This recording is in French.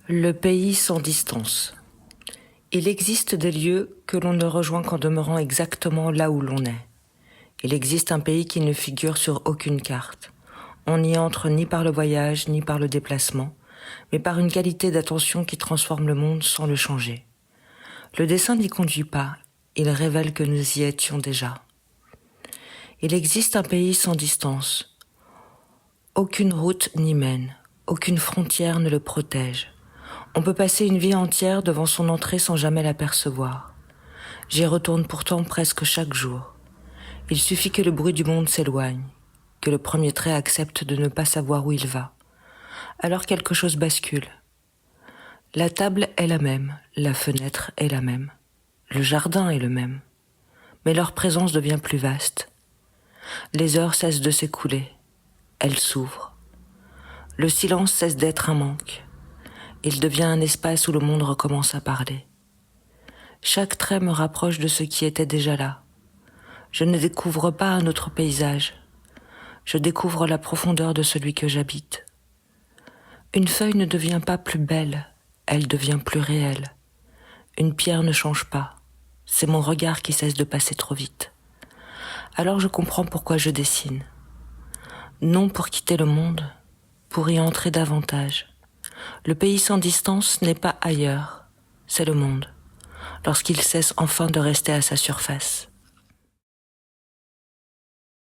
Le pays sans distance. Il existe des lieux que l'on ne rejoint qu'en demeurant exactement là où l'on est. Il existe un pays qui ne figure sur aucune carte. On n'y entre ni par le voyage, ni par le déplacement, mais par une qualité d'attention qui transforme le monde sans le changer. Le dessin n'y conduit pas, il révèle que nous y étions déjà. Il existe un pays sans distance. Aucune route n'y mène, aucune frontière ne le protège. On peut passer une vie entière devant son entrée sans jamais l'apercevoir. J'y retourne pourtant presque chaque jour. Il suffit que le bruit du monde s'éloigne, que le premier trait accepte de ne pas savoir où il va. Alors quelque chose bascule. La table est la même, la fenêtre est la même, le jardin est le même. Mais leur présence devient plus vaste. Les heures cessent de s'écouler, elles s'ouvrent. Le silence cesse d'être un manque. Il devient un espace où le monde recommence à parler. Chaque trait me rapproche de ce qui était déjà là. Je ne découvre pas un autre paysage. Je découvre la profondeur de celui que j'habite. Une feuille ne devient pas plus belle, elle devient plus réelle. Une pierre ne change pas. C'est mon regard qui cesse de passer trop vite. Alors je comprends pourquoi je dessine. Non pour quitter le monde, pour y entrer davantage. Le pays sans distance n'est pas ailleurs, c'est le monde, lorsqu'il cesse enfin de rester à sa surface.